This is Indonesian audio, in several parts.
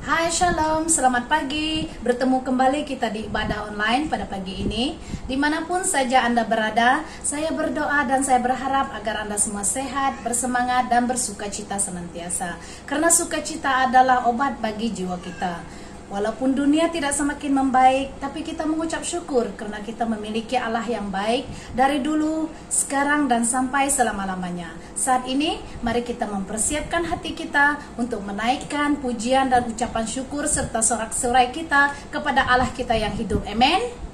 Hai Shalom, selamat pagi. Bertemu kembali kita di ibadah online pada pagi ini. Dimanapun saja Anda berada, saya berdoa dan saya berharap agar Anda semua sehat, bersemangat dan bersukacita senantiasa. Karena sukacita adalah obat bagi jiwa kita. Walaupun dunia tidak semakin membaik, tapi kita mengucap syukur karena kita memiliki Allah yang baik dari dulu, sekarang dan sampai selama-lamanya. Saat ini, mari kita mempersiapkan hati kita untuk menaikkan pujian dan ucapan syukur serta sorak-sorai kita kepada Allah kita yang hidup. Amin.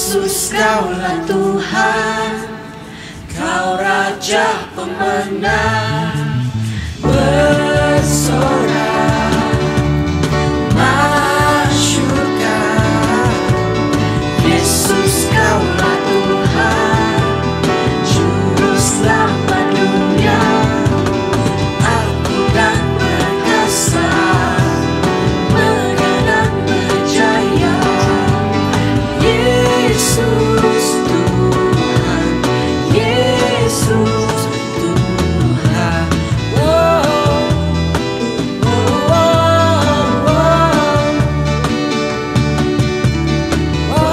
Yesus, Kaulah Tuhan, Kau Raja pemenang, bersorak, masyurkan. Yesus, Kaulah Tuhan, Juru Selamat dunia. Yesus Tuhan. Oh, oh, oh, oh,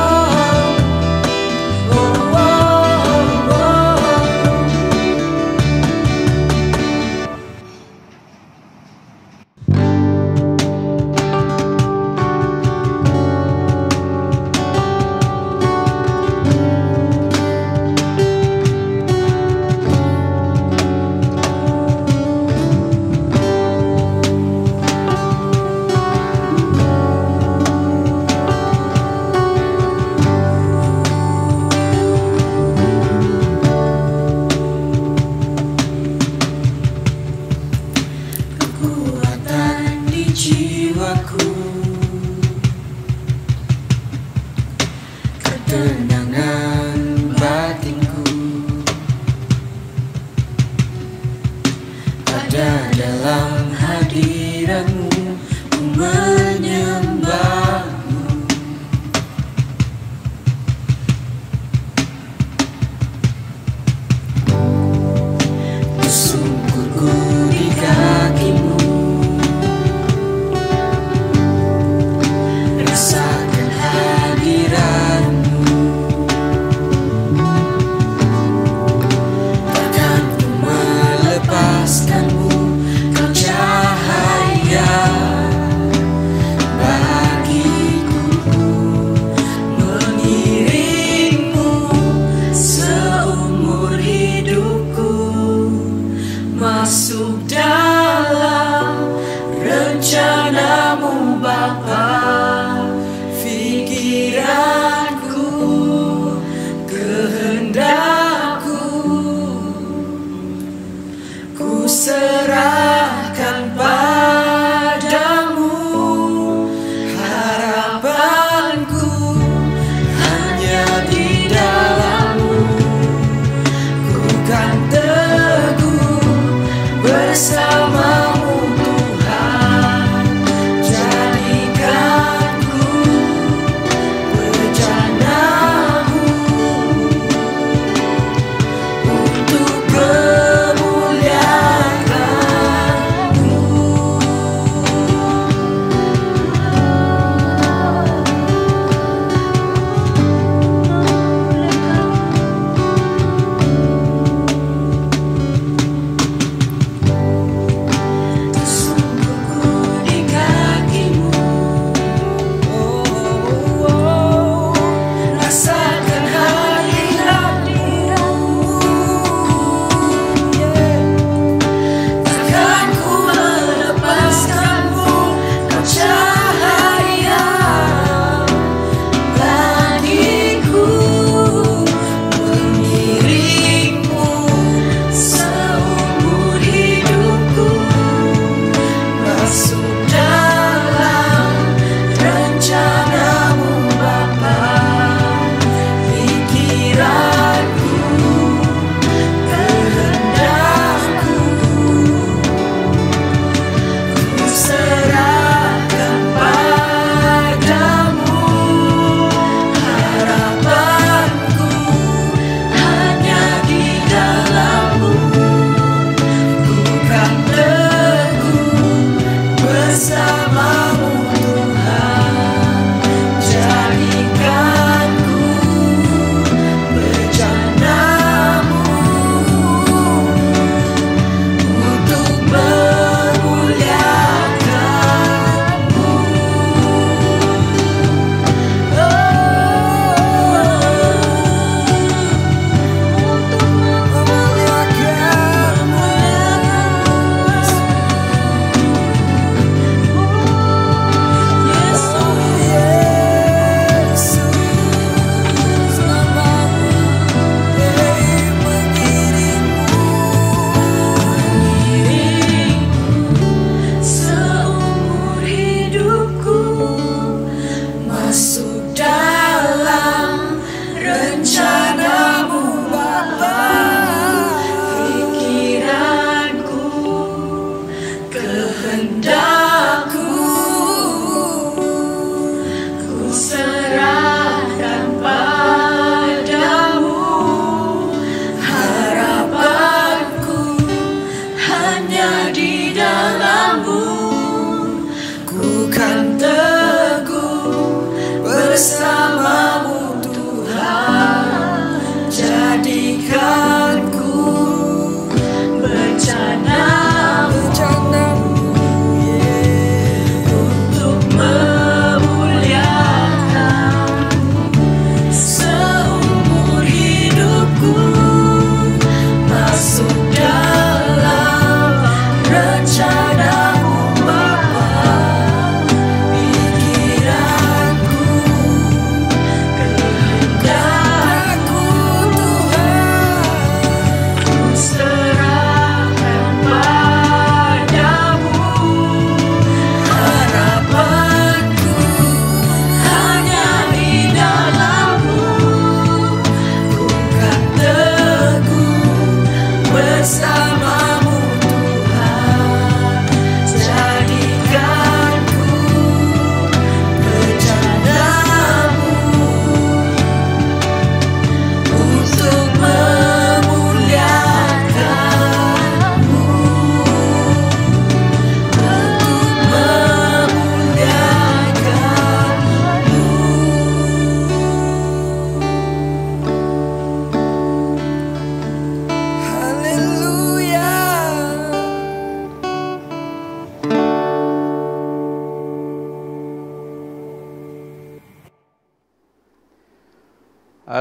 oh, oh. Kekuatan di jiwaku, ketenangan batinku, ada dalam hadiratmu, ku menyembahmu. Tersungkurku di kakimu, rasakan hadiratmu. Takkan ku melepaskanmu, kau cahaya bagiku. Mengiringmu seumur hidupku, masuk dalam rencanamu Bapa. Pikiranku, kehendakku, ku serahkan padamu. Harapanku hanya di dalammu, ku kan teguh bersamamu Tuhan. Jadikanku bejanamu untuk kemuliaan-Mu.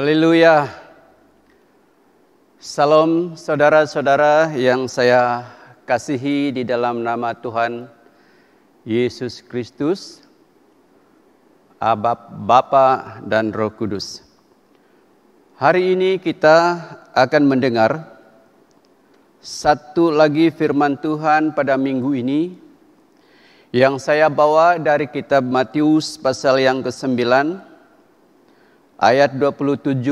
Haleluya. Salam saudara-saudara yang saya kasihi di dalam nama Tuhan Yesus Kristus, Bapa dan Roh Kudus. Hari ini kita akan mendengar satu lagi firman Tuhan pada minggu ini yang saya bawa dari kitab Matius pasal yang ke-9 ayat 27,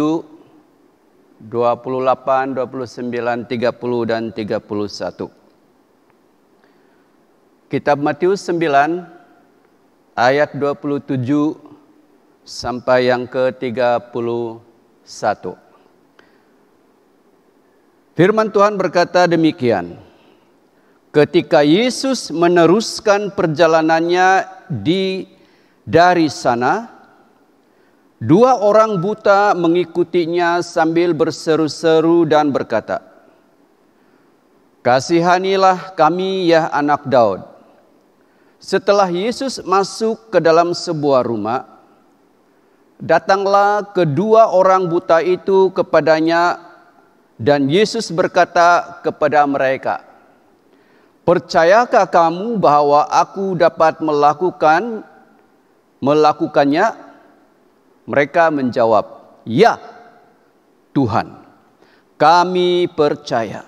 28, 29, 30 dan 31. Kitab Matius 9 ayat 27 sampai yang ke-31. Firman Tuhan berkata demikian. Ketika Yesus meneruskan perjalanannya dari sana, dua orang buta mengikutinya sambil berseru-seru dan berkata, "Kasihanilah kami ya anak Daud." Setelah Yesus masuk ke dalam sebuah rumah, datanglah kedua orang buta itu kepadanya dan Yesus berkata kepada mereka, "Percayakah kamu bahwa aku dapat melakukannya?" Mereka menjawab, "Ya, Tuhan, kami percaya."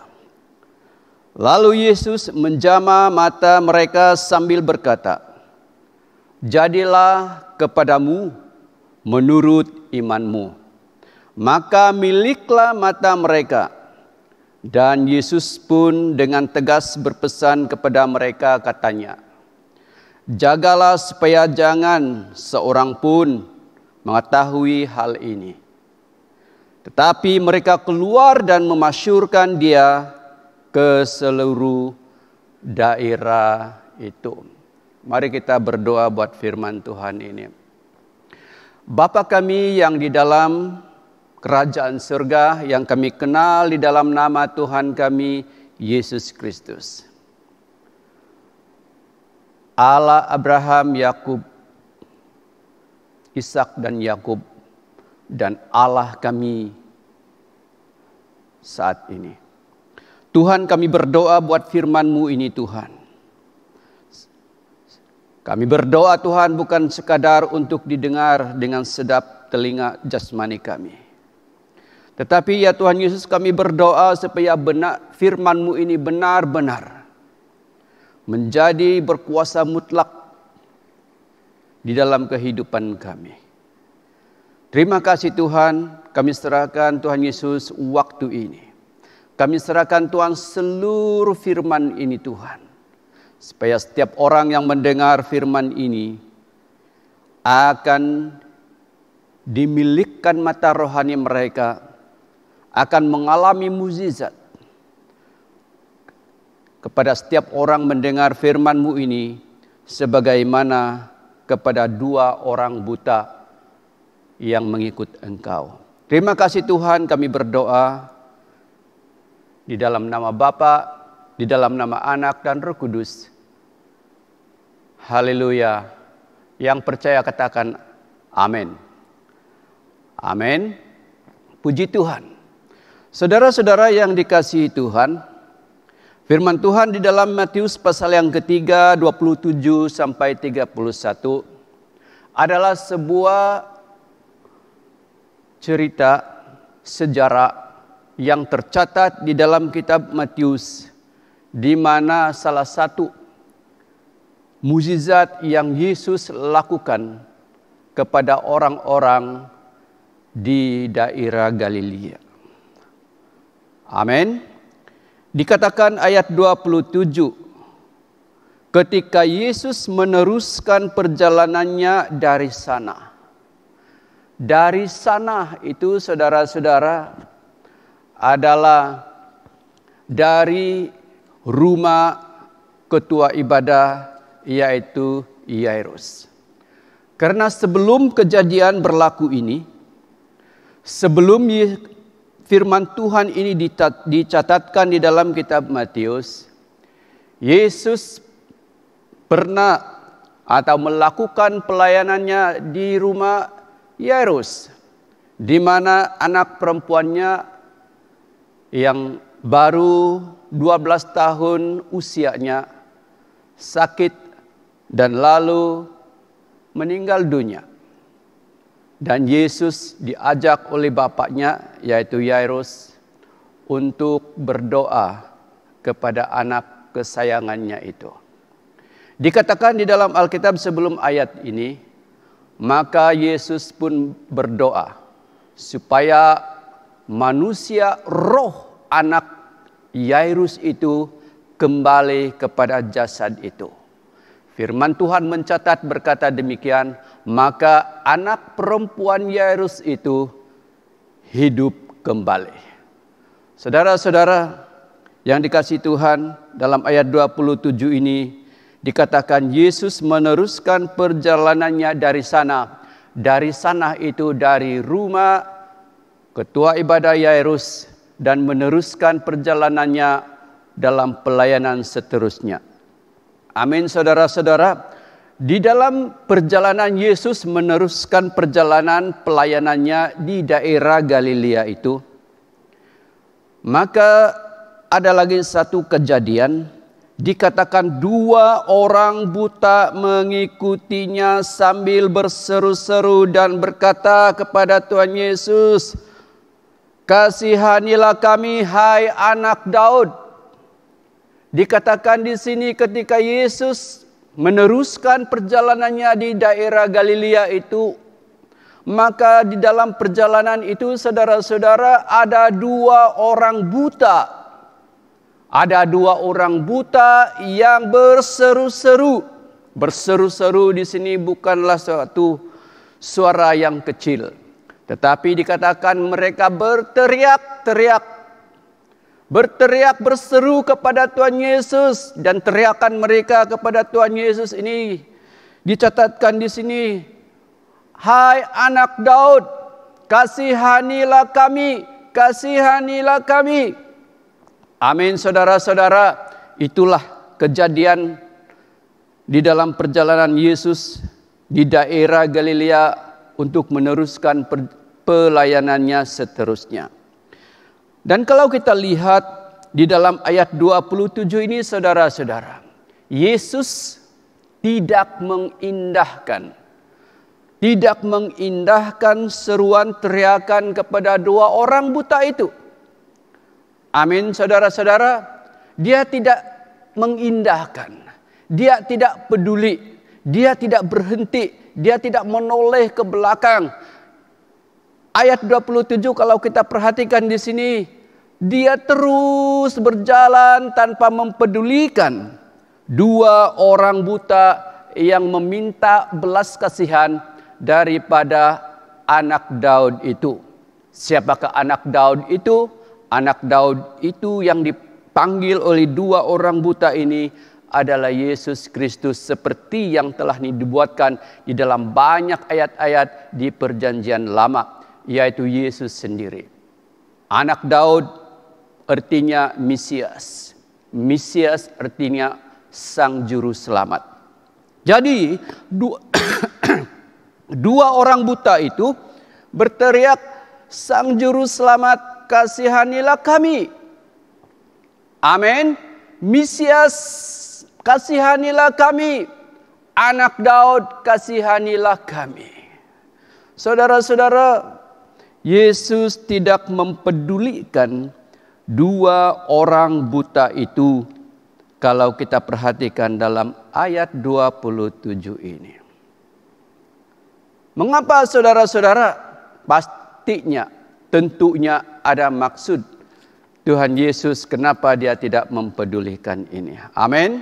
Lalu Yesus menjamah mata mereka sambil berkata, "Jadilah kepadamu menurut imanmu." Maka miliklah mata mereka. Dan Yesus pun dengan tegas berpesan kepada mereka katanya, "Jagalah supaya jangan seorang pun mengetahui hal ini." Tetapi mereka keluar dan memasyurkan dia ke seluruh daerah itu. Mari kita berdoa buat firman Tuhan ini. Bapa kami yang di dalam kerajaan surga, yang kami kenal di dalam nama Tuhan kami Yesus Kristus, Allah Abraham, Yakub, Ishak dan Yakub, dan Allah kami saat ini. Tuhan, kami berdoa buat firman-Mu ini Tuhan. Kami berdoa Tuhan bukan sekadar untuk didengar dengan sedap telinga jasmani kami. Tetapi ya Tuhan Yesus, kami berdoa supaya firman-Mu ini benar-benar menjadi berkuasa mutlak di dalam kehidupan kami. Terima kasih Tuhan, kami serahkan Tuhan Yesus waktu ini. Kami serahkan Tuhan seluruh firman ini Tuhan. Supaya setiap orang yang mendengar firman ini akan dimiliki mata rohani mereka, akan mengalami mukjizat. Kepada setiap orang mendengar firman-Mu ini, sebagaimana kepada dua orang buta yang mengikut Engkau. Terima kasih Tuhan, kami berdoa di dalam nama Bapa, di dalam nama Anak dan Roh Kudus. Haleluya. Yang percaya katakan amin. Amin. Puji Tuhan. Saudara-saudara yang dikasihi Tuhan, firman Tuhan di dalam Matius pasal yang ketiga 27 sampai 31 adalah sebuah cerita sejarah yang tercatat di dalam kitab Matius, di mana salah satu mukjizat yang Yesus lakukan kepada orang-orang di daerah Galilea. Amin. Dikatakan ayat 27, ketika Yesus meneruskan perjalanannya dari sana. Dari sana itu saudara-saudara adalah dari rumah ketua ibadah, yaitu Yairus. Karena sebelum kejadian berlaku ini, sebelum firman Tuhan ini dicatatkan di dalam kitab Matius, Yesus pernah atau melakukan pelayanannya di rumah Yairus, di mana anak perempuannya yang baru 12 tahun usianya sakit dan lalu meninggal dunia. Dan Yesus diajak oleh bapaknya yaitu Yairus untuk berdoa kepada anak kesayangannya itu. Dikatakan di dalam Alkitab sebelum ayat ini, maka Yesus pun berdoa supaya manusia roh anak Yairus itu kembali kepada jasad itu. Firman Tuhan mencatat berkata demikian, maka anak perempuan Yairus itu hidup kembali. Saudara-saudara yang dikasihi Tuhan, dalam ayat 27 ini dikatakan Yesus meneruskan perjalanannya dari sana. Dari sana itu dari rumah ketua ibadah Yairus dan meneruskan perjalanannya dalam pelayanan seterusnya. Amin, saudara-saudara. Di dalam perjalanan Yesus meneruskan perjalanan pelayanannya di daerah Galilea itu, maka ada lagi satu kejadian, dikatakan 2 orang buta mengikutinya sambil berseru-seru dan berkata kepada Tuhan Yesus, "Kasihanilah kami, hai anak Daud." Dikatakan di sini ketika Yesus meneruskan perjalanannya di daerah Galilea itu, maka di dalam perjalanan itu saudara-saudara ada 2 orang buta. Ada 2 orang buta yang berseru-seru. Berseru-seru di sini bukanlah suatu suara yang kecil, tetapi dikatakan mereka berteriak-teriak. Berteriak berseru kepada Tuhan Yesus, dan teriakan mereka kepada Tuhan Yesus ini dicatatkan di sini, "Hai anak Daud, kasihanilah kami, kasihanilah kami." Amin, saudara-saudara, itulah kejadian di dalam perjalanan Yesus di daerah Galilea untuk meneruskan pelayanannya seterusnya. Dan kalau kita lihat di dalam ayat 27 ini saudara-saudara, Yesus tidak mengindahkan seruan teriakan kepada 2 orang buta itu. Amin, saudara-saudara. Dia tidak mengindahkan, dia tidak peduli, dia tidak berhenti, dia tidak menoleh ke belakang. Ayat 27 kalau kita perhatikan di sini, dia terus berjalan tanpa mempedulikan 2 orang buta yang meminta belas kasihan daripada anak Daud itu. Siapakah anak Daud itu? Anak Daud itu yang dipanggil oleh 2 orang buta ini adalah Yesus Kristus, seperti yang telah dibuatkan di dalam banyak ayat-ayat di Perjanjian Lama, yaitu Yesus sendiri. Anak Daud artinya Mesias. Mesias artinya Sang Juru Selamat. Jadi 2 orang buta itu berteriak, "Sang Juru Selamat, kasihanilah kami." Amin. Mesias, kasihanilah kami. Anak Daud, kasihanilah kami. Saudara-saudara, Yesus tidak mempedulikan 2 orang buta itu kalau kita perhatikan dalam ayat 27 ini. Mengapa saudara-saudara? Pastinya, tentunya ada maksud Tuhan Yesus kenapa dia tidak mempedulikan ini. Amin.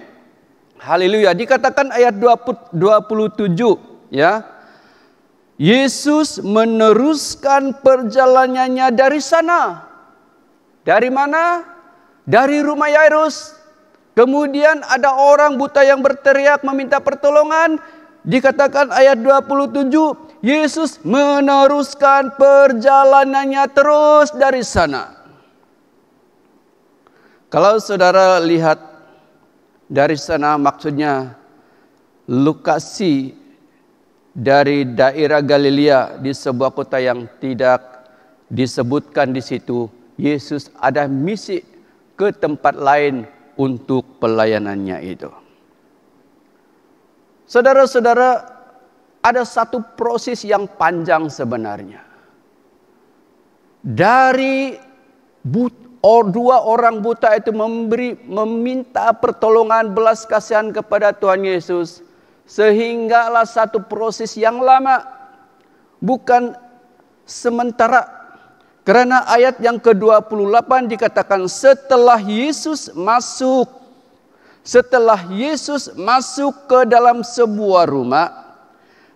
Haleluya. Dikatakan ayat 27 ya. Yesus meneruskan perjalanannya dari sana. Dari mana? Dari rumah Yairus. Kemudian ada orang buta yang berteriak meminta pertolongan. Dikatakan ayat 27, Yesus meneruskan perjalanannya terus dari sana. Kalau saudara lihat dari sana, maksudnya lokasi dari daerah Galilea di sebuah kota yang tidak disebutkan di situ Yesus ada misi ke tempat lain untuk pelayanannya itu. Saudara-saudara, ada satu proses yang panjang sebenarnya. Dari dua orang buta itu meminta pertolongan belas kasihan kepada Tuhan Yesus, sehinggalah satu proses yang lama, bukan sementara. Karena ayat yang ke-28 dikatakan setelah Yesus masuk ke dalam sebuah rumah,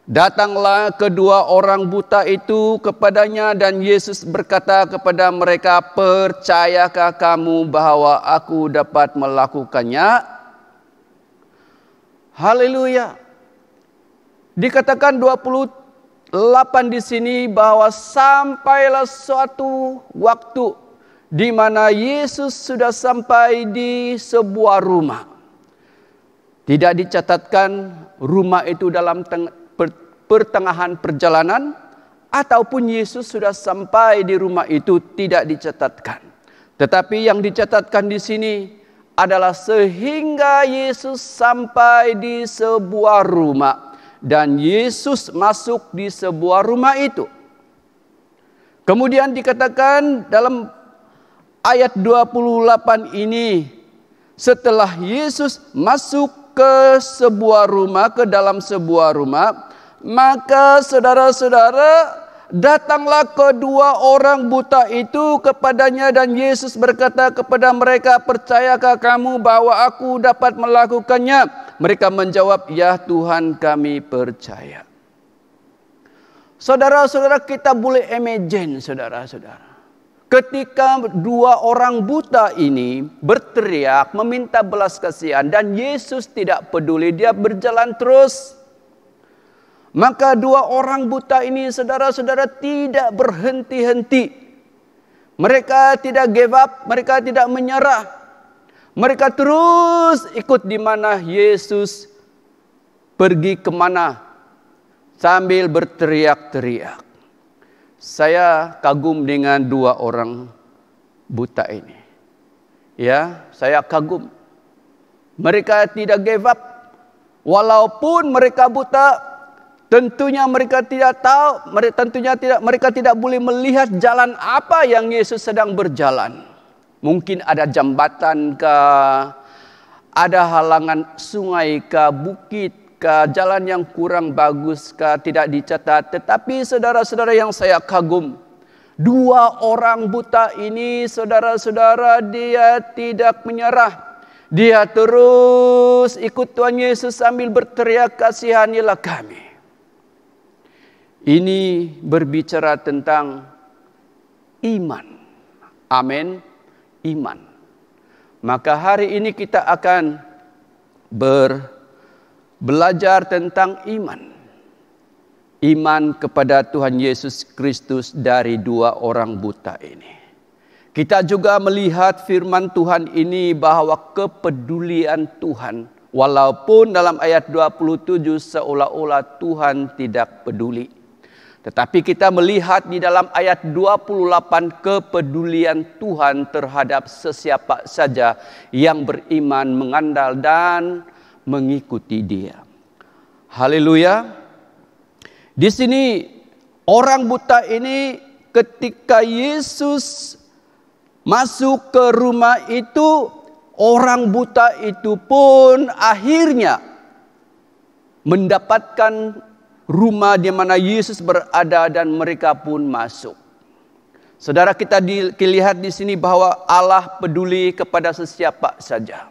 datanglah kedua orang buta itu kepadanya dan Yesus berkata kepada mereka, "Percayakah kamu bahwa aku dapat melakukannya?" Haleluya. Dikatakan 28 di sini bahwa sampailah suatu waktu di mana Yesus sudah sampai di sebuah rumah. Tidak dicatatkan rumah itu dalam pertengahan perjalanan ataupun Yesus sudah sampai di rumah itu, tidak dicatatkan. Tetapi yang dicatatkan di sini adalah sehingga Yesus sampai di sebuah rumah dan Yesus masuk di sebuah rumah itu. Kemudian dikatakan dalam ayat 28 ini, setelah Yesus masuk ke sebuah rumah, ke dalam sebuah rumah, maka saudara-saudara, datanglah kedua orang buta itu kepadanya dan Yesus berkata kepada mereka, "Percayakah kamu bahwa aku dapat melakukannya?" Mereka menjawab, "Ya Tuhan, kami percaya." Saudara-saudara, kita boleh imagine, saudara-saudara, ketika dua orang buta ini berteriak meminta belas kasihan dan Yesus tidak peduli, dia berjalan terus. Maka dua orang buta ini, saudara-saudara, tidak berhenti-henti. Mereka tidak give up, mereka tidak menyerah. Mereka terus ikut di mana Yesus pergi kemana sambil berteriak-teriak. Saya kagum dengan dua orang buta ini. Ya, saya kagum. Mereka tidak give up. Walaupun mereka buta, tentunya mereka tidak tahu, mereka tidak boleh melihat jalan apa yang Yesus sedang berjalan. Mungkin ada jambatan kah, ada halangan sungai kah, bukit kah, jalan yang kurang bagus kah, tidak dicatat. Tetapi saudara-saudara yang saya kagum, dua orang buta ini, saudara-saudara, dia tidak menyerah. Dia terus ikut Tuhan Yesus sambil berteriak, "Kasihanilah kami." Ini berbicara tentang iman. Amin. Iman. Maka hari ini kita akan belajar tentang iman. Iman kepada Tuhan Yesus Kristus dari dua orang buta ini. Kita juga melihat firman Tuhan ini bahwa kepedulian Tuhan, walaupun dalam ayat 27 seolah-olah Tuhan tidak peduli. Tetapi kita melihat di dalam ayat 28 kepedulian Tuhan terhadap sesiapa saja yang beriman, mengandal dan mengikuti Dia. Haleluya. Di sini orang buta ini ketika Yesus masuk ke rumah itu, orang buta itu pun akhirnya mendapatkan rumah di mana Yesus berada dan mereka pun masuk. Saudara, kita dilihat di sini bahwa Allah peduli kepada sesiapa saja.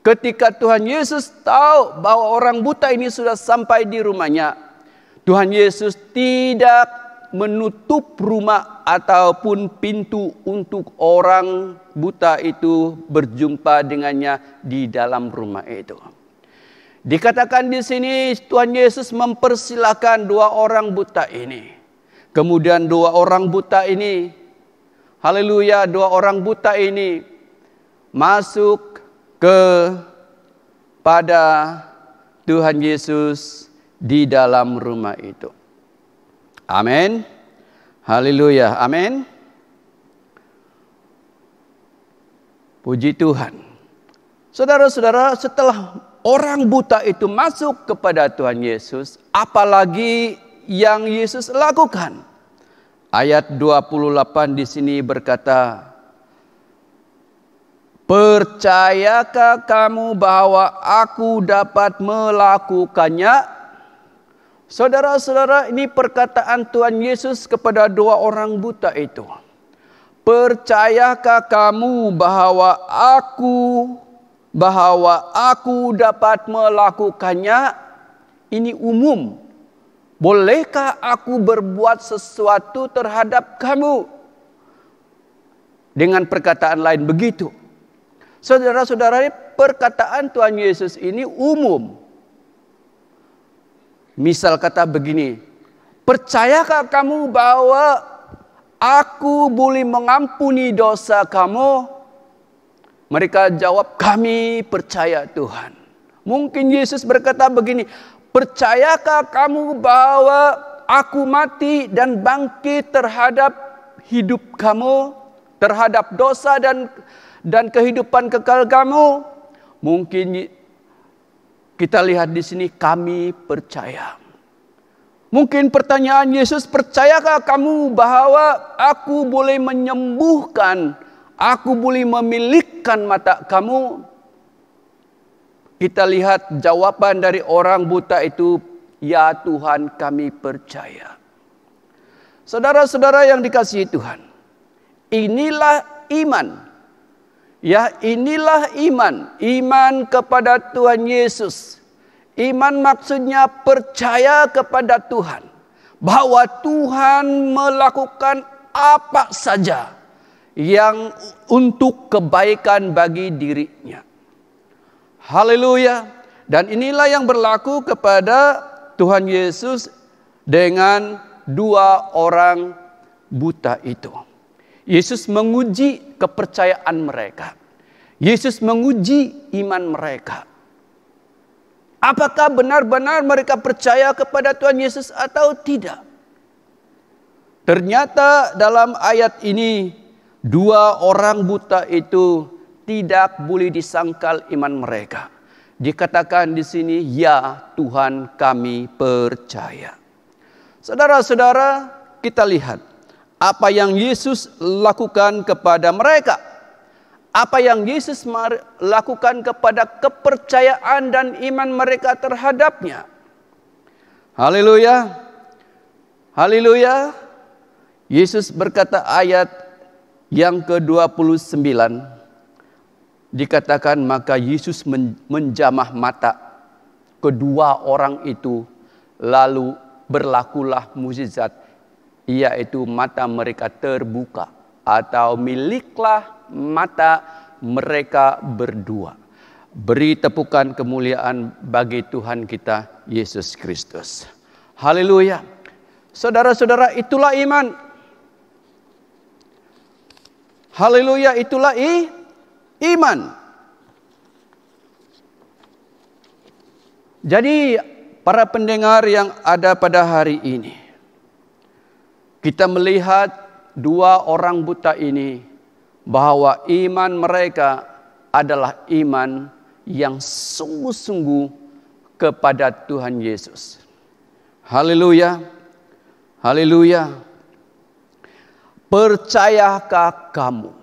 Ketika Tuhan Yesus tahu bahwa orang buta ini sudah sampai di rumahnya, Tuhan Yesus tidak menutup rumah ataupun pintu untuk orang buta itu berjumpa dengannya di dalam rumah itu. Dikatakan di sini Tuhan Yesus mempersilakan dua orang buta ini. Kemudian dua orang buta ini, haleluya, dua orang buta ini masuk kepada Tuhan Yesus di dalam rumah itu. Amin. Haleluya, amin. Puji Tuhan. Saudara-saudara, setelah orang buta itu masuk kepada Tuhan Yesus, apalagi yang Yesus lakukan? Ayat 28 di sini berkata, percayakah kamu bahwa aku dapat melakukannya? Saudara-saudara, ini perkataan Tuhan Yesus kepada dua orang buta itu. Percayakah kamu bahwa aku dapat melakukannya? Ini umum. Bolehkah aku berbuat sesuatu terhadap kamu? Dengan perkataan lain begitu. Saudara-saudara, perkataan Tuhan Yesus ini umum. Misal kata begini, percayakah kamu bahwa aku boleh mengampuni dosa kamu? Mereka jawab, kami percaya Tuhan. Mungkin Yesus berkata begini, percayakah kamu bahwa aku mati dan bangkit terhadap hidup kamu, terhadap dosa dan kehidupan kekal kamu? Mungkin kita lihat di sini, kami percaya. Mungkin pertanyaan Yesus, percayakah kamu bahwa aku boleh menyembuhkan, aku boleh memilihkan mata kamu? Kita lihat jawaban dari orang buta itu, ya Tuhan, kami percaya. Saudara-saudara yang dikasihi Tuhan, inilah iman. Ya, inilah iman. Iman kepada Tuhan Yesus. Iman maksudnya percaya kepada Tuhan. Bahwa Tuhan melakukan apa saja yang untuk kebaikan bagi dirinya. Haleluya. Dan inilah yang berlaku kepada Tuhan Yesus dengan dua orang buta itu. Yesus menguji kepercayaan mereka. Yesus menguji iman mereka. Apakah benar-benar mereka percaya kepada Tuhan Yesus atau tidak? Ternyata dalam ayat ini, dua orang buta itu tidak boleh disangkal iman mereka. Dikatakan di sini, ya Tuhan, kami percaya. Saudara-saudara, kita lihat apa yang Yesus lakukan kepada mereka. Apa yang Yesus lakukan kepada kepercayaan dan iman mereka terhadapnya. Haleluya. Haleluya. Yesus berkata ayat yang ke-29. Dikatakan maka Yesus menjamah mata kedua orang itu. Lalu berlakulah mukjizat, yaitu mata mereka terbuka, atau miliklah mata mereka berdua. Beri tepukan kemuliaan bagi Tuhan kita Yesus Kristus. Haleluya. Saudara-saudara, itulah iman. Haleluya, itulah iman. Jadi para pendengar yang ada pada hari ini, kita melihat dua orang buta ini, bahwa iman mereka adalah iman yang sungguh-sungguh kepada Tuhan Yesus. Haleluya. Haleluya. Percayakah kamu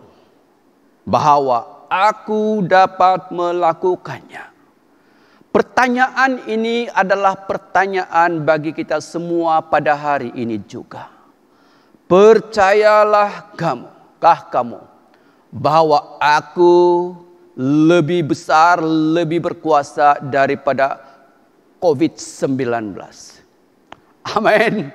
bahwa aku dapat melakukannya? Pertanyaan ini adalah pertanyaan bagi kita semua pada hari ini juga. Percayalah kamu bahwa aku lebih besar, lebih berkuasa daripada COVID-19. Amin.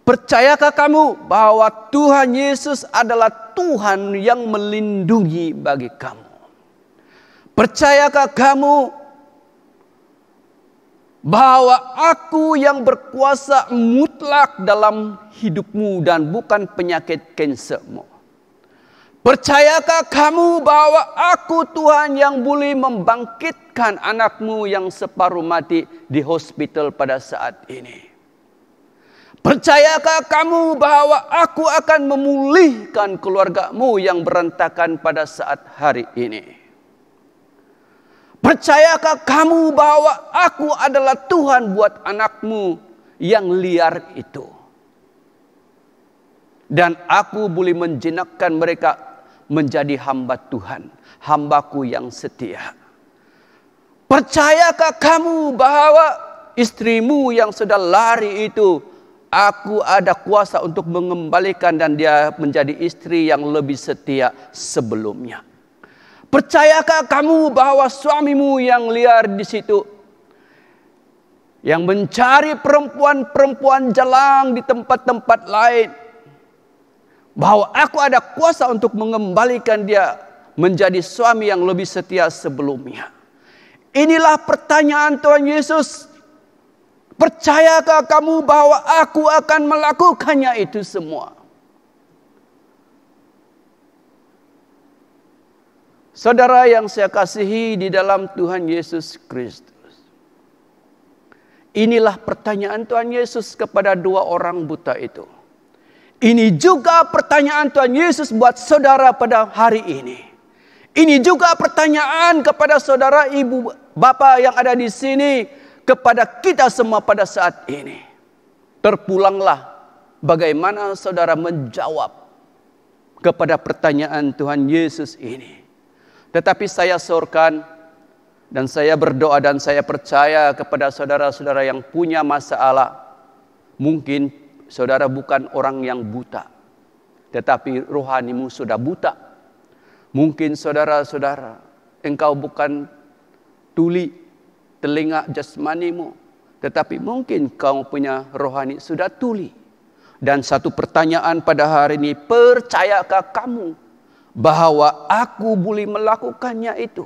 Percayakah kamu bahwa Tuhan Yesus adalah Tuhan yang melindungi bagi kamu? Percayakah kamu bahwa aku yang berkuasa mutlak dalam hidupmu dan bukan penyakit kansermu? Percayakah kamu bahwa aku Tuhan yang boleh membangkitkan anakmu yang separuh mati di hospital pada saat ini? Percayakah kamu bahwa aku akan memulihkan keluargamu yang berantakan pada saat hari ini? Percayakah kamu bahwa aku adalah Tuhan buat anakmu yang liar itu? Dan aku boleh menjenakkan mereka menjadi hamba Tuhan, hambaku yang setia. Percayakah kamu bahwa istrimu yang sudah lari itu, aku ada kuasa untuk mengembalikan dan dia menjadi istri yang lebih setia sebelumnya. Percayakah kamu bahwa suamimu yang liar di situ, yang mencari perempuan-perempuan jalang di tempat-tempat lain, bahwa aku ada kuasa untuk mengembalikan dia menjadi suami yang lebih setia sebelumnya? Inilah pertanyaan Tuhan Yesus. Percayakah kamu bahwa aku akan melakukannya itu semua? Saudara yang saya kasihi di dalam Tuhan Yesus Kristus, inilah pertanyaan Tuhan Yesus kepada dua orang buta itu. Ini juga pertanyaan Tuhan Yesus buat saudara pada hari ini. Ini juga pertanyaan kepada saudara, ibu, bapak yang ada di sini, kepada kita semua pada saat ini. Terpulanglah bagaimana saudara menjawab kepada pertanyaan Tuhan Yesus ini. Tetapi saya sorkan dan saya berdoa dan saya percaya kepada saudara-saudara yang punya masalah. Mungkin saudara bukan orang yang buta, tetapi rohanimu sudah buta. Mungkin saudara-saudara, engkau bukan tuli telinga jasmanimu, tetapi mungkin kau punya rohani sudah tuli. Dan satu pertanyaan pada hari ini, percayakah kamu bahwa aku boleh melakukannya itu?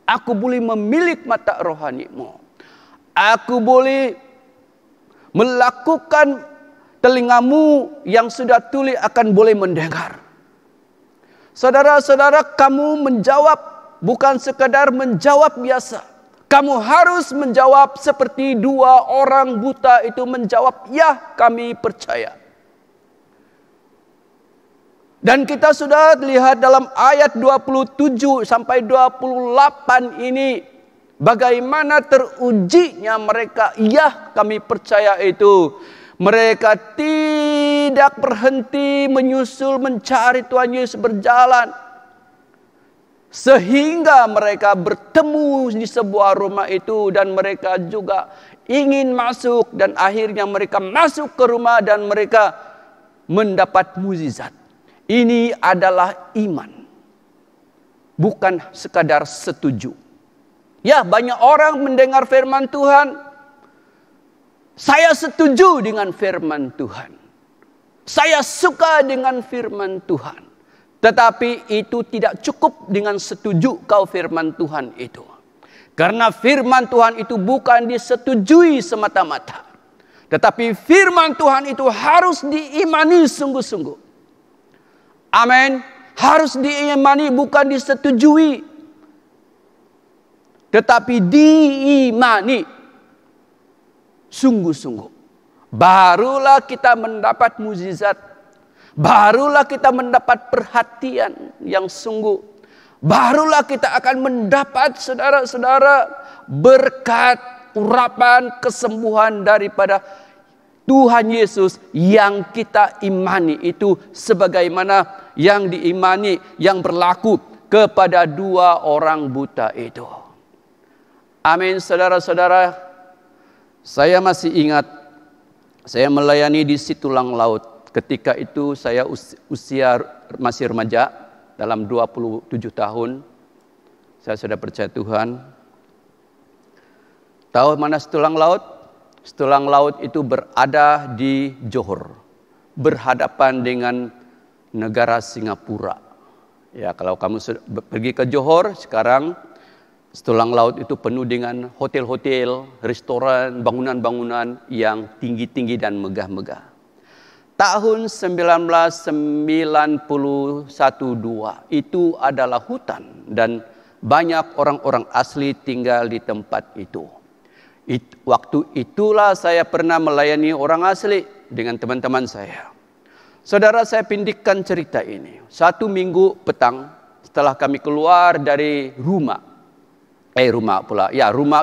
Aku boleh memiliki mata rohanimu. Aku boleh melakukan telingamu yang sudah tuli akan boleh mendengar. Saudara-saudara, kamu menjawab bukan sekadar menjawab biasa. Kamu harus menjawab seperti dua orang buta itu menjawab, ya kami percaya. Dan kita sudah lihat dalam ayat 27 sampai 28 ini, bagaimana terujinya mereka, ya kami percaya itu. Mereka tidak berhenti menyusul mencari Tuhan Yesus berjalan. Sehingga mereka bertemu di sebuah rumah itu dan mereka juga ingin masuk. Dan akhirnya mereka masuk ke rumah dan mereka mendapat mukjizat. Ini adalah iman. Bukan sekadar setuju. Ya, banyak orang mendengar firman Tuhan. Saya setuju dengan firman Tuhan. Saya suka dengan firman Tuhan. Tetapi itu tidak cukup dengan setuju kau firman Tuhan itu. Karena firman Tuhan itu bukan disetujui semata-mata. Tetapi firman Tuhan itu harus diimani sungguh-sungguh. Amin. Harus diimani, bukan disetujui. Tetapi diimani sungguh-sungguh. Barulah kita mendapat mukjizat. Barulah kita mendapat perhatian yang sungguh. Barulah kita akan mendapat, saudara-saudara, berkat, urapan, kesembuhan daripada Tuhan Yesus yang kita imani itu, sebagaimana yang diimani, yang berlaku kepada dua orang buta itu. Amin, saudara-saudara. Saya masih ingat, saya melayani di Situlang Laut. Ketika itu saya usia masih remaja, dalam 27 tahun. Saya sudah percaya Tuhan. Tahu mana Situlang Laut? Situlang Laut itu berada di Johor, berhadapan dengan negara Singapura. Ya, kalau kamu pergi ke Johor sekarang, Situlang Laut itu penuh dengan hotel-hotel, restoran, bangunan-bangunan yang tinggi-tinggi dan megah-megah. Tahun 1991-2 itu adalah hutan dan banyak orang-orang asli tinggal di tempat itu. Waktu itulah saya pernah melayani orang asli dengan teman-teman saya. Saudara, saya pindikkan cerita ini. 1 minggu petang setelah kami keluar dari rumah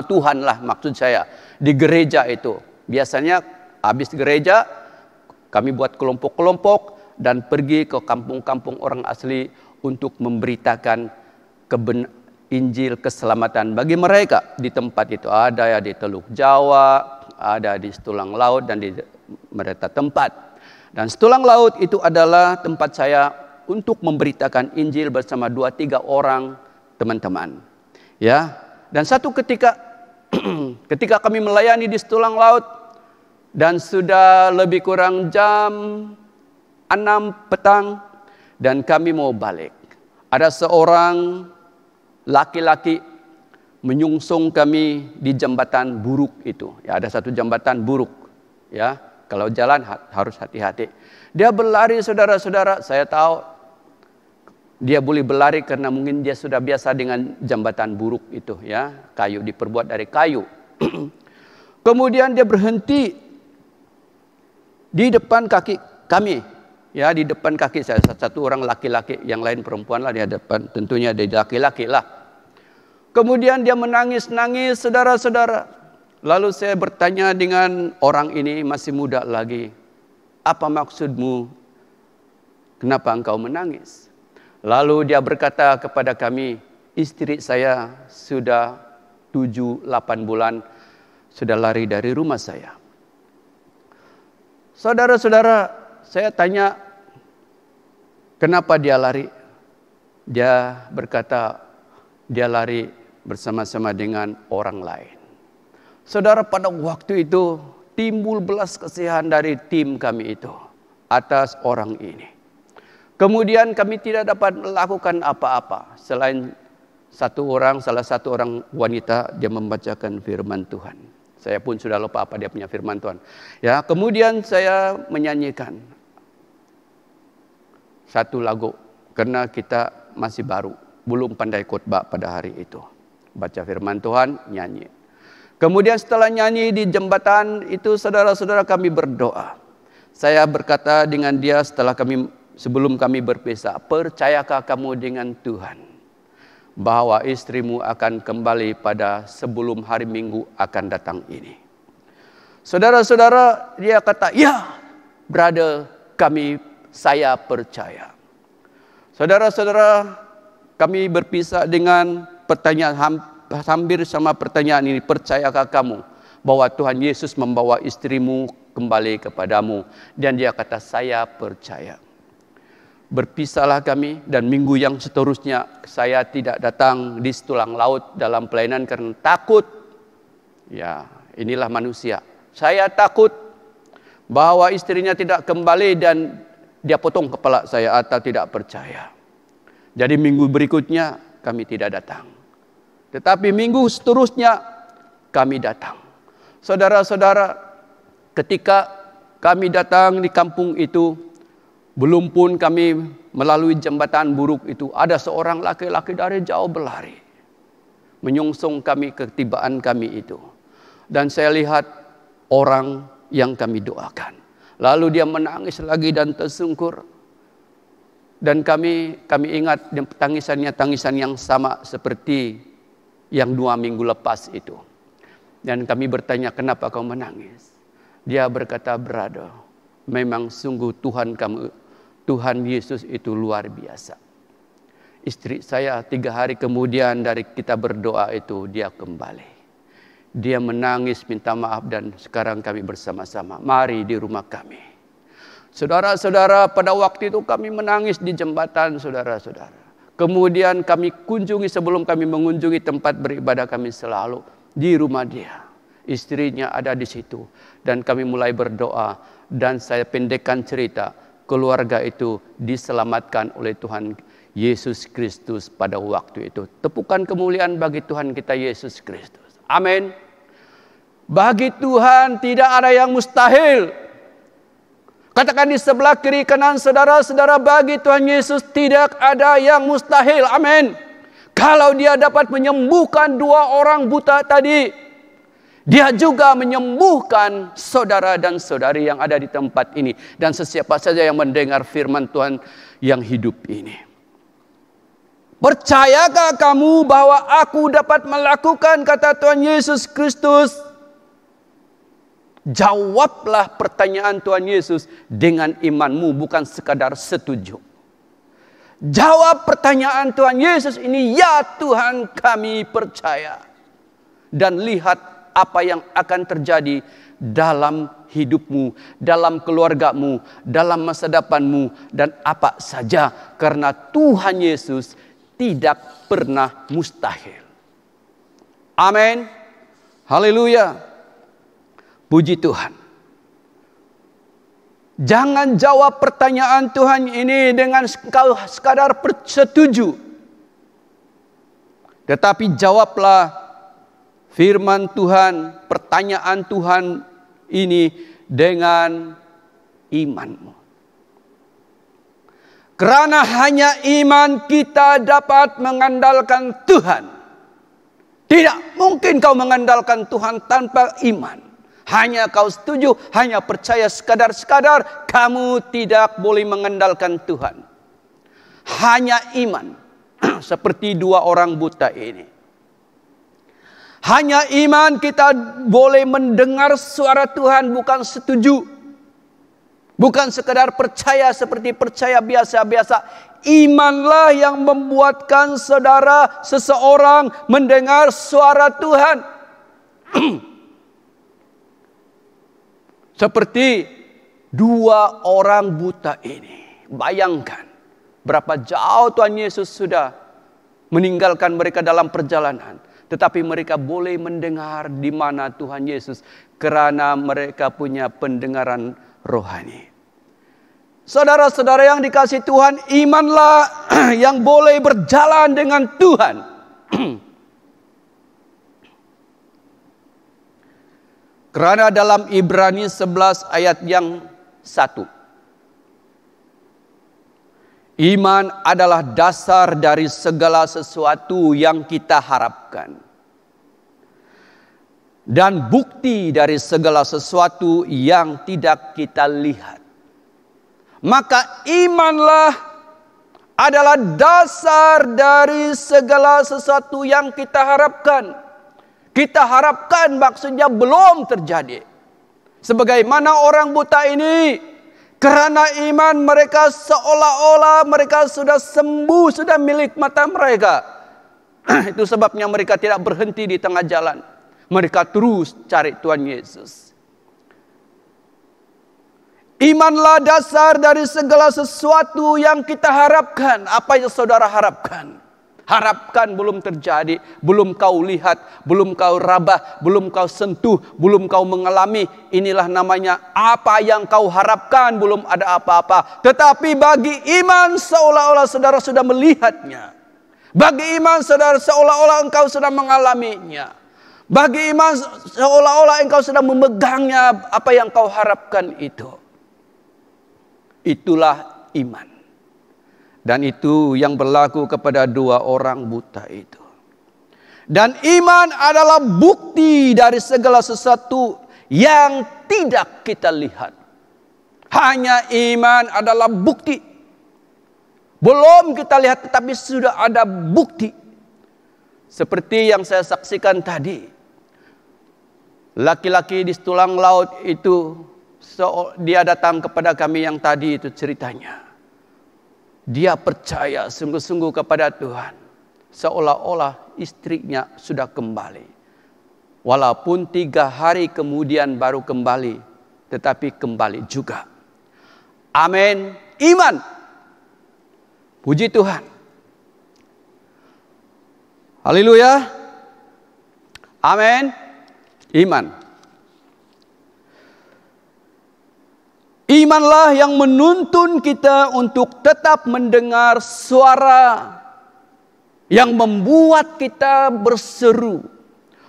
Tuhan lah maksud saya, di gereja itu. Biasanya habis gereja kami buat kelompok-kelompok dan pergi ke kampung-kampung orang asli untuk memberitakan Injil keselamatan bagi mereka di tempat itu. Ada ya di Teluk Jawa, ada di Setulang Laut dan di mereka tempat. Dan Setulang Laut itu adalah tempat saya untuk memberitakan Injil bersama 2-3 orang teman-teman. Ya, dan satu ketika ketika kami melayani di Setulang Laut dan sudah lebih kurang jam 6 petang dan kami mau balik. Ada seorang laki-laki menyungsung kami di jembatan buruk itu. Ya, ada satu jembatan buruk. Ya, kalau jalan harus hati-hati. Dia berlari, saudara-saudara. Saya tahu dia boleh berlari karena mungkin dia sudah biasa dengan jembatan buruk itu. Ya, kayu diperbuat dari kayu. Kemudian dia berhenti di depan kaki kami. Ya, di depan kaki saya. Satu orang laki-laki, yang lain perempuan lah di depan. Tentunya ada laki-laki lah. Kemudian dia menangis-nangis, saudara-saudara. Lalu saya bertanya dengan orang ini, masih muda lagi. Apa maksudmu? Kenapa engkau menangis? Lalu dia berkata kepada kami, istri saya sudah 7-8 bulan sudah lari dari rumah saya. Saudara-saudara, saya tanya, kenapa dia lari? Dia berkata, dia lari bersama-sama dengan orang lain. Saudara, pada waktu itu timbul belas kasihan dari tim kami itu atas orang ini. Kemudian kami tidak dapat melakukan apa-apa selain salah satu orang wanita, dia membacakan firman Tuhan. Saya pun sudah lupa apa dia punya firman Tuhan. Ya, kemudian saya menyanyikan satu lagu karena kita masih baru, belum pandai khotbah pada hari itu. Baca firman Tuhan, nyanyi. Kemudian setelah nyanyi di jembatan itu, saudara-saudara, kami berdoa. Saya berkata dengan dia sebelum kami berpisah, percayakah kamu dengan Tuhan bahwa istrimu akan kembali pada sebelum hari Minggu akan datang ini? Saudara-saudara, dia kata, ya, brother, saya percaya. Saudara-saudara, kami berpisah dengan pertanyaan, hampir sama pertanyaan ini. Percayakah kamu bahwa Tuhan Yesus membawa istrimu kembali kepadamu? Dan dia kata, saya percaya. Berpisahlah kami, dan minggu yang seterusnya saya tidak datang di Setulang Laut dalam pelayanan karena takut. Ya, inilah manusia. Saya takut bahwa istrinya tidak kembali dan dia potong kepala saya atau tidak percaya. Jadi minggu berikutnya kami tidak datang. Tetapi minggu seterusnya kami datang. Saudara-saudara, ketika kami datang di kampung itu, belum pun kami melalui jembatan buruk itu, ada seorang laki-laki dari jauh berlari, menyongsong kami ketibaan kami itu. Dan saya lihat orang yang kami doakan. Lalu dia menangis lagi dan tersungkur. Dan kami ingat tangisannya tangisan yang sama seperti yang 2 minggu lepas itu. Dan kami bertanya, kenapa kau menangis? Dia berkata, brother, memang sungguh Tuhan Yesus itu luar biasa. Istri saya 3 hari kemudian dari kita berdoa itu, dia kembali. Dia menangis minta maaf dan sekarang kami bersama-sama. Mari di rumah kami. Saudara-saudara, pada waktu itu kami menangis di jembatan, saudara-saudara. Kemudian kami kunjungi, sebelum kami mengunjungi tempat beribadah kami selalu di rumah dia. Istrinya ada di situ. Dan kami mulai berdoa. Dan saya pendekkan cerita. Keluarga itu diselamatkan oleh Tuhan Yesus Kristus pada waktu itu. Tepukan kemuliaan bagi Tuhan kita Yesus Kristus. Amin. Bagi Tuhan tidak ada yang mustahil. Katakan di sebelah kiri kanan saudara-saudara, bagi Tuhan Yesus tidak ada yang mustahil. Amin. Kalau dia dapat menyembuhkan 2 orang buta tadi, Dia juga menyembuhkan saudara dan saudari yang ada di tempat ini. Dan sesiapa saja yang mendengar firman Tuhan yang hidup ini. Percayakah kamu bahwa aku dapat melakukan, kata Tuhan Yesus Kristus? Jawablah pertanyaan Tuhan Yesus dengan imanmu, bukan sekadar setuju. Jawab pertanyaan Tuhan Yesus ini, ya Tuhan kami percaya. Dan lihat apa yang akan terjadi dalam hidupmu, dalam keluargamu, dalam masa depanmu, dan apa saja. Karena Tuhan Yesus tidak pernah mustahil. Amin. Haleluya. Puji Tuhan. Jangan jawab pertanyaan Tuhan ini dengan kau sekadar setuju. Tetapi jawablah firman Tuhan, pertanyaan Tuhan ini dengan imanmu. Karena hanya iman kita dapat mengandalkan Tuhan. Tidak mungkin kau mengandalkan Tuhan tanpa iman. Hanya kau setuju, hanya percaya sekadar-sekadar, kamu tidak boleh mengandalkan Tuhan. Hanya iman. Seperti dua orang buta ini. Hanya iman kita boleh mendengar suara Tuhan, bukan setuju. Bukan sekadar percaya seperti percaya biasa-biasa. Imanlah yang membuatkan seseorang mendengar suara Tuhan. Seperti dua orang buta ini. Bayangkan berapa jauh Tuhan Yesus sudah meninggalkan mereka dalam perjalanan. Tetapi mereka boleh mendengar di mana Tuhan Yesus. Karena mereka punya pendengaran rohani. Saudara-saudara yang dikasihi Tuhan, imanlah yang boleh berjalan dengan Tuhan. Karena dalam Ibrani 11 ayat yang 1. Iman adalah dasar dari segala sesuatu yang kita harapkan. Dan bukti dari segala sesuatu yang tidak kita lihat. Maka imanlah adalah dasar dari segala sesuatu yang kita harapkan. Kita harapkan maksudnya belum terjadi. Sebagaimana orang buta ini, karena iman mereka seolah-olah mereka sudah sembuh, sudah milik mata mereka. Itu sebabnya mereka tidak berhenti di tengah jalan. Mereka terus cari Tuhan Yesus. Imanlah dasar dari segala sesuatu yang kita harapkan. Apa yang saudara harapkan? Harapkan belum terjadi, belum kau lihat, belum kau rabah, belum kau sentuh, belum kau mengalami. Inilah namanya apa yang kau harapkan, belum ada apa-apa. Tetapi bagi iman seolah-olah saudara sudah melihatnya. Bagi iman saudara seolah-olah engkau sudah mengalaminya. Bagi iman seolah-olah engkau sudah memegangnya apa yang kau harapkan itu. Itulah iman. Dan itu yang berlaku kepada dua orang buta itu. Dan iman adalah bukti dari segala sesuatu yang tidak kita lihat. Hanya iman adalah bukti. Belum kita lihat tetapi sudah ada bukti. Seperti yang saya saksikan tadi. Laki-laki di tulang laut itu, dia datang kepada kami yang tadi itu ceritanya. Dia percaya sungguh-sungguh kepada Tuhan. Seolah-olah istrinya sudah kembali. Walaupun 3 hari kemudian baru kembali. Tetapi kembali juga. Amin. Iman. Puji Tuhan. Haleluya. Amin. Iman. Imanlah yang menuntun kita untuk tetap mendengar suara yang membuat kita berseru.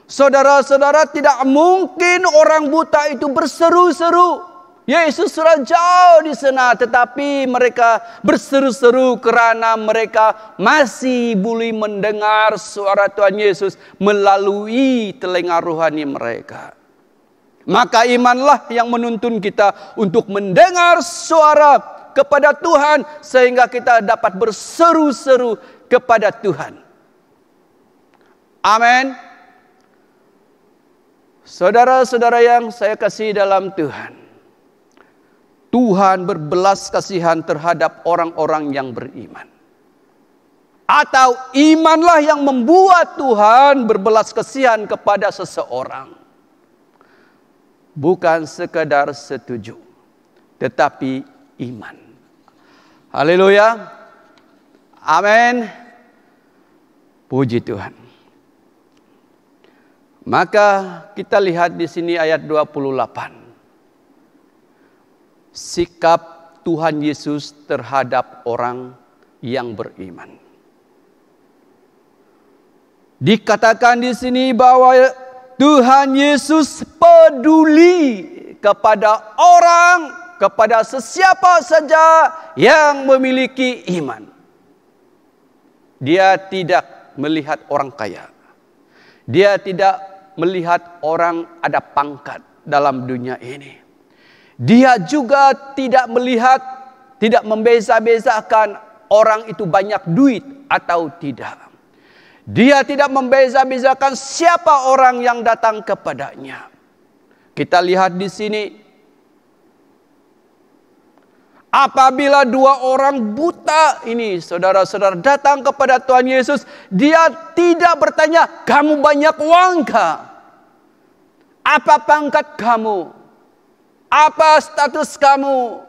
Saudara-saudara, tidak mungkin orang buta itu berseru-seru. Yesus sudah jauh di sana, tetapi mereka berseru-seru karena mereka masih boleh mendengar suara Tuhan Yesus melalui telinga rohani mereka. Maka imanlah yang menuntun kita untuk mendengar suara kepada Tuhan sehingga kita dapat berseru-seru kepada Tuhan. Amin. Saudara-saudara yang saya kasih dalam Tuhan, Tuhan berbelas kasihan terhadap orang-orang yang beriman. Atau imanlah yang membuat Tuhan berbelas kasihan kepada seseorang. Bukan sekadar setuju, tetapi iman. Haleluya. Amin. Puji Tuhan. Maka kita lihat di sini ayat 28. Sikap Tuhan Yesus terhadap orang yang beriman. Dikatakan di sini bahwa Tuhan Yesus peduli kepada orang, kepada sesiapa saja yang memiliki iman. Dia tidak melihat orang kaya. Dia tidak melihat orang ada pangkat dalam dunia ini. Dia juga tidak melihat, tidak membeza-bezakan orang itu banyak duit atau tidak. Dia tidak membeza-bezakan siapa orang yang datang kepadanya. Kita lihat di sini. Apabila dua orang buta ini, saudara-saudara, datang kepada Tuhan Yesus, dia tidak bertanya, kamu banyak uangkah? Apa pangkat kamu? Apa status kamu?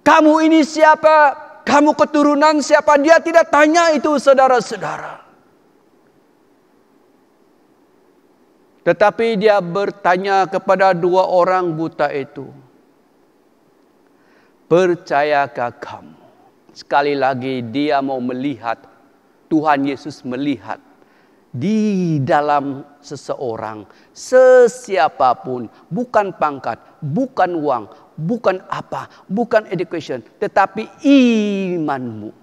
Kamu ini siapa? Kamu keturunan siapa? Dia tidak tanya itu, saudara-saudara. Tetapi dia bertanya kepada dua orang buta itu, percayakah kamu? Sekali lagi dia mau melihat, Tuhan Yesus melihat di dalam seseorang, sesiapapun, bukan pangkat, bukan uang, bukan apa, bukan education, tetapi imanmu.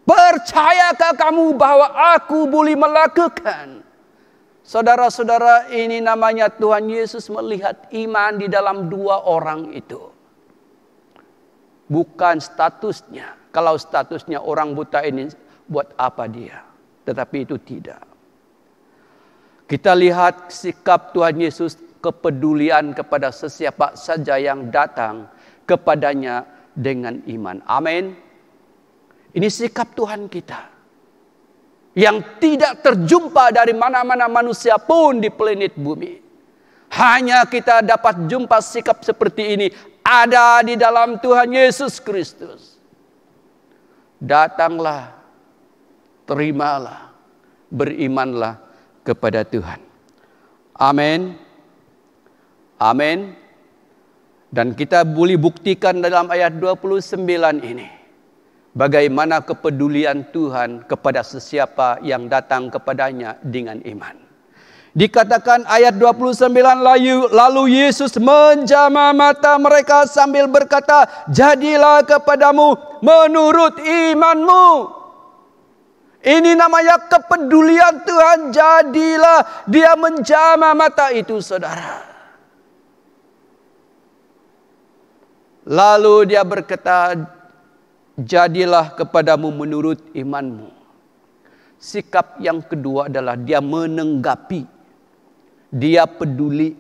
Percayakah kamu bahwa aku boleh melakukan? Saudara-saudara, ini namanya Tuhan Yesus melihat iman di dalam dua orang itu. Bukan statusnya. Kalau statusnya orang buta ini, buat apa dia? Tetapi itu tidak. Kita lihat sikap Tuhan Yesus, kepedulian kepada sesiapa saja yang datang kepadanya dengan iman. Amin. Ini sikap Tuhan kita. Yang tidak terjumpa dari mana-mana manusia pun di planet bumi. Hanya kita dapat jumpa sikap seperti ini ada di dalam Tuhan Yesus Kristus. Datanglah, terimalah, berimanlah kepada Tuhan. Amin. Amin. Dan kita boleh buktikan dalam ayat 29 ini. Bagaimana kepedulian Tuhan kepada sesiapa yang datang kepadanya dengan iman. Dikatakan ayat 29, lalu Yesus menjamah mata mereka sambil berkata, jadilah kepadamu menurut imanmu. Ini namanya kepedulian Tuhan, jadilah, dia menjamah mata itu, saudara. Lalu dia berkata, jadilah kepadamu menurut imanmu. Sikap yang kedua adalah dia menanggapi, dia peduli,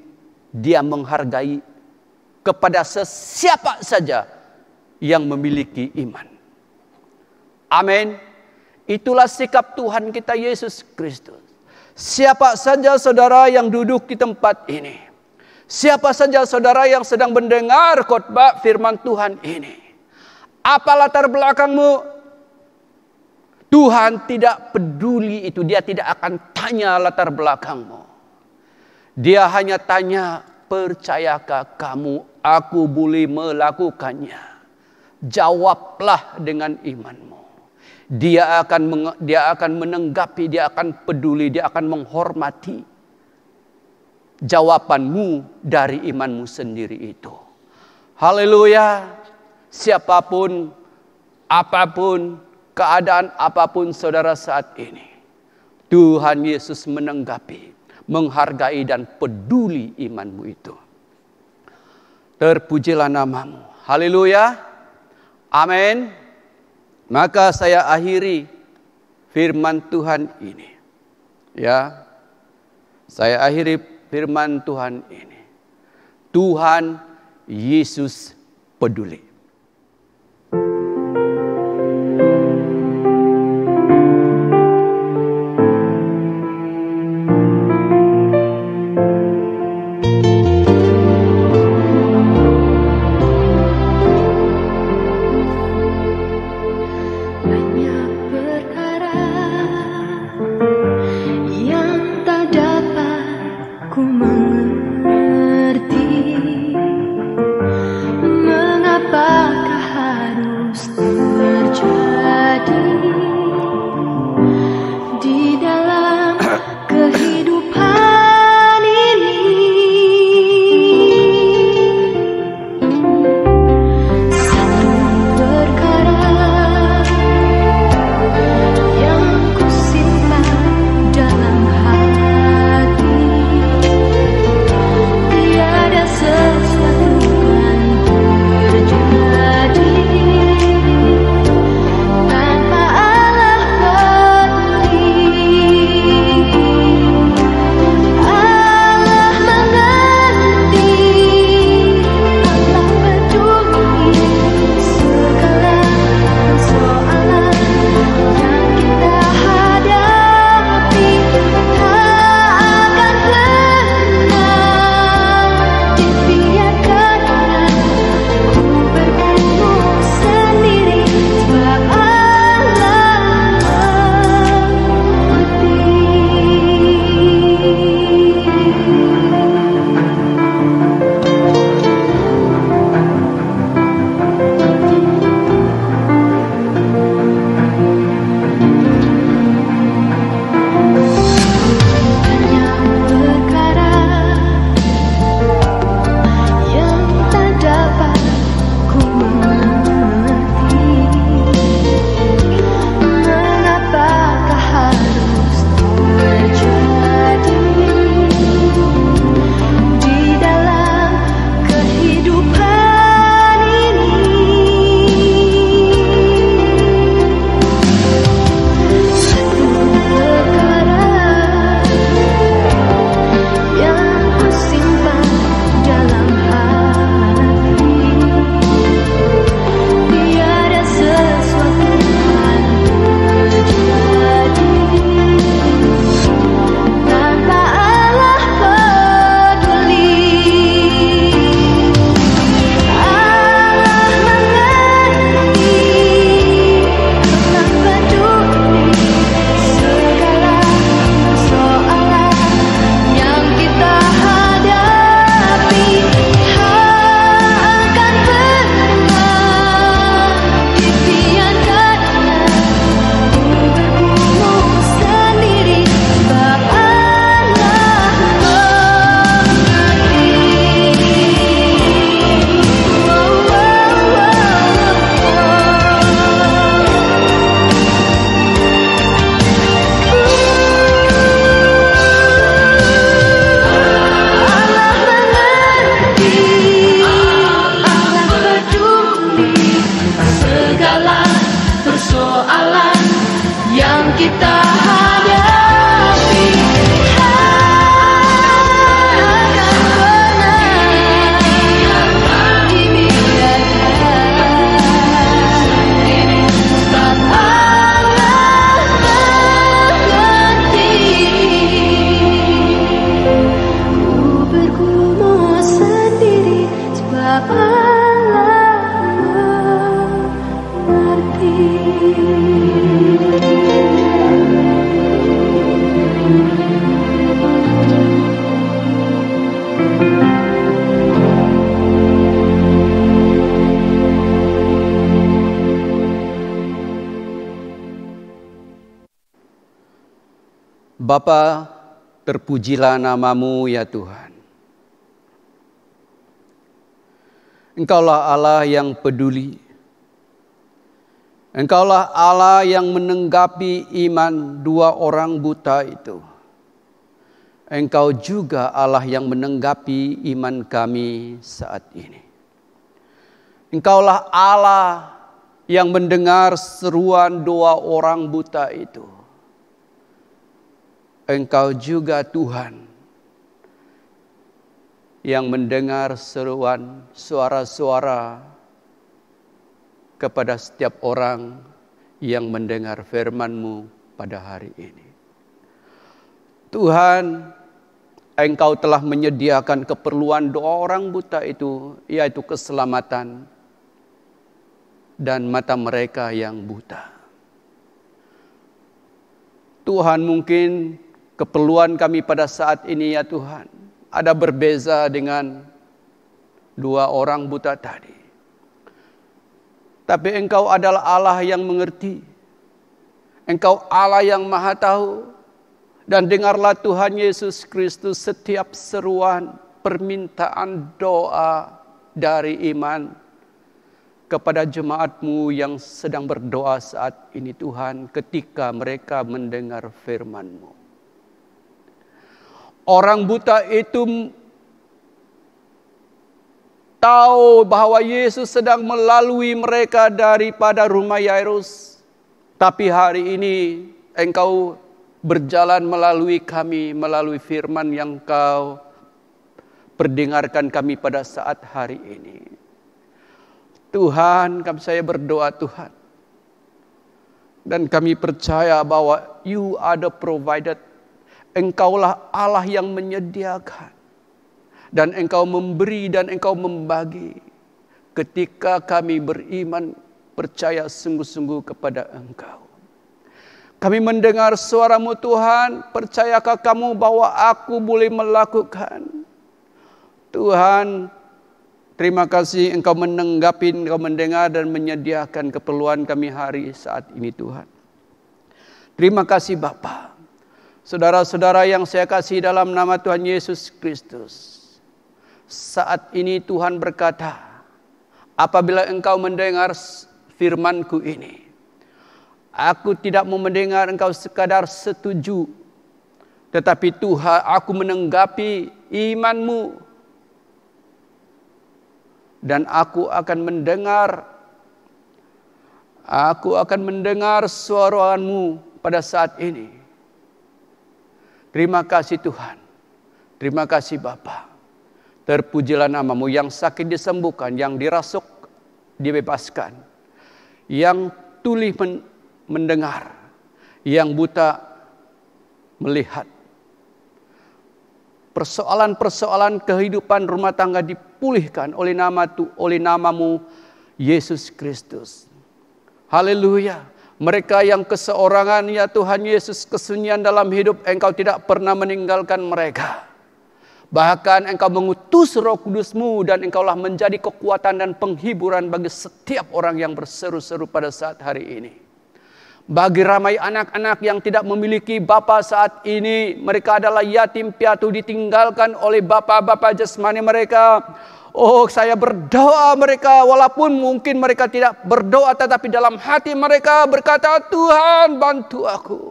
dia menghargai kepada sesiapa saja yang memiliki iman. Amin. Itulah sikap Tuhan kita Yesus Kristus. Siapa saja saudara yang duduk di tempat ini, siapa saja saudara yang sedang mendengar khotbah firman Tuhan ini, apa latar belakangmu? Tuhan tidak peduli itu. Dia tidak akan tanya latar belakangmu. Dia hanya tanya, percayakah kamu aku boleh melakukannya? Jawablah dengan imanmu. Dia akan menanggapi, dia akan peduli, dia akan menghormati. jawabanmu dari imanmu sendiri itu. Haleluya. Siapapun, apapun, keadaan apapun saudara saat ini, Tuhan Yesus menanggapi, menghargai dan peduli imanmu itu. Terpujilah namamu. Haleluya. Amin. Maka saya akhiri firman Tuhan ini. Ya. Saya akhiri firman Tuhan ini. Tuhan Yesus peduli. Bapa, Terpujilah nama-Mu ya Tuhan. Engkaulah Allah yang peduli. Engkaulah Allah yang menanggapi iman dua orang buta itu. Engkau juga Allah yang menanggapi iman kami saat ini. Engkaulah Allah yang mendengar seruan dua orang buta itu. Engkau juga Tuhan yang mendengar seruan suara-suara kepada setiap orang yang mendengar firman-Mu pada hari ini. Tuhan, Engkau telah menyediakan keperluan dua orang buta itu, yaitu keselamatan dan mata mereka yang buta. Tuhan, mungkin keperluan kami pada saat ini ya Tuhan ada berbeza dengan dua orang buta tadi. Tapi Engkau adalah Allah yang mengerti. Engkau Allah yang maha tahu. Dan dengarlah Tuhan Yesus Kristus setiap seruan permintaan doa dari iman kepada jemaat-Mu yang sedang berdoa saat ini Tuhan, ketika mereka mendengar firman-Mu. Orang buta itu tahu bahwa Yesus sedang melalui mereka daripada rumah Yairus. Tapi hari ini Engkau berjalan melalui kami, melalui firman yang Kau perdengarkan kami pada saat hari ini. Tuhan, saya berdoa Tuhan. Dan kami percaya bahwa You are the provider. Engkaulah Allah yang menyediakan. Dan Engkau memberi dan Engkau membagi. Ketika kami beriman, percaya sungguh-sungguh kepada Engkau. Kami mendengar suara-Mu Tuhan, percayakah kamu bahwa aku boleh melakukan? Tuhan, terima kasih Engkau menanggapi, Engkau mendengar dan menyediakan keperluan kami hari saat ini Tuhan. Terima kasih Bapa. Saudara-saudara yang saya kasih dalam nama Tuhan Yesus Kristus. Saat ini Tuhan berkata, apabila engkau mendengar firman-Ku ini, aku tidak mau mendengar engkau sekadar setuju, tetapi Tuhan, aku menanggapi iman-Mu. Dan aku akan mendengar suara-Mu pada saat ini. Terima kasih Tuhan. Terima kasih Bapa. Terpujilah nama-Mu, yang sakit disembuhkan, yang dirasuk dibebaskan, yang tuli mendengar, yang buta melihat. Persoalan-persoalan kehidupan rumah tangga dipulihkan oleh nama-Mu Yesus Kristus. Haleluya. Mereka yang keseorangan ya Tuhan Yesus, kesunyian dalam hidup, Engkau tidak pernah meninggalkan mereka. Bahkan Engkau mengutus Roh Kudus-Mu dan Engkaulah menjadi kekuatan dan penghiburan bagi setiap orang yang berseru-seru pada saat hari ini. Bagi ramai anak-anak yang tidak memiliki bapa saat ini, mereka adalah yatim piatu ditinggalkan oleh bapa-bapa jasmani mereka. Oh, saya berdoa mereka, walaupun mungkin mereka tidak berdoa, tetapi dalam hati mereka berkata, Tuhan bantu aku.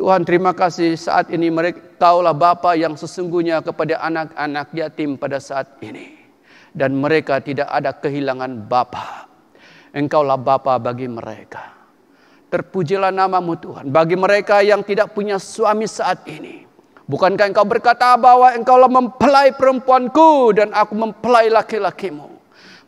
Tuhan terima kasih saat ini mereka taulah Bapa yang sesungguhnya kepada anak-anak yatim pada saat ini. Dan mereka tidak ada kehilangan Bapa. Engkaulah Bapa bagi mereka. Terpujilah nama-Mu Tuhan. Bagi mereka yang tidak punya suami saat ini. Bukankah Engkau berkata bahwa Engkaulah mempelai perempuanku dan aku mempelai laki-lakimu.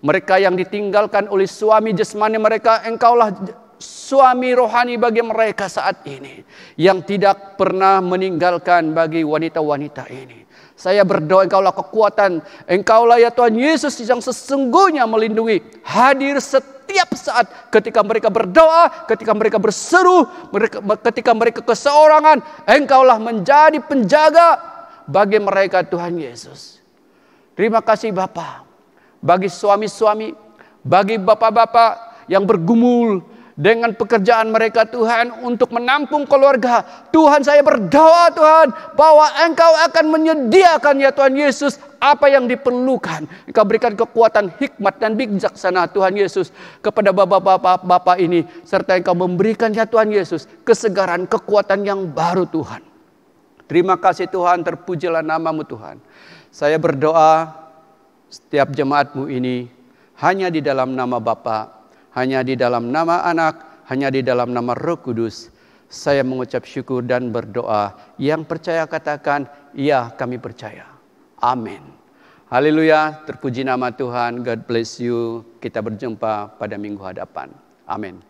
Mereka yang ditinggalkan oleh suami jasmani mereka, Engkaulah suami rohani bagi mereka saat ini. Yang tidak pernah meninggalkan bagi wanita-wanita ini. Saya berdoa Engkaulah kekuatan. Engkaulah ya Tuhan Yesus yang sesungguhnya melindungi. Hadir setiap saat ketika mereka berdoa, ketika mereka berseru, ketika mereka keseorangan. Engkaulah menjadi penjaga bagi mereka Tuhan Yesus. Terima kasih Bapa. Bagi suami-suami, bagi bapak-bapak yang bergumul dengan pekerjaan mereka Tuhan untuk menampung keluarga. Tuhan, saya berdoa Tuhan bahwa Engkau akan menyediakan ya Tuhan Yesus apa yang diperlukan. Engkau berikan kekuatan, hikmat dan bijaksana Tuhan Yesus kepada bapak-bapak ini. Serta Engkau memberikan ya Tuhan Yesus kesegaran, kekuatan yang baru Tuhan. Terima kasih Tuhan, terpujilah nama-Mu Tuhan. Saya berdoa setiap jemaat-Mu ini hanya di dalam nama Bapa, hanya di dalam nama Anak, hanya di dalam nama Roh Kudus. Saya mengucap syukur dan berdoa. Yang percaya katakan, ya kami percaya. Amin. Haleluya, terpuji nama Tuhan. God bless you. Kita berjumpa pada minggu hadapan. Amin.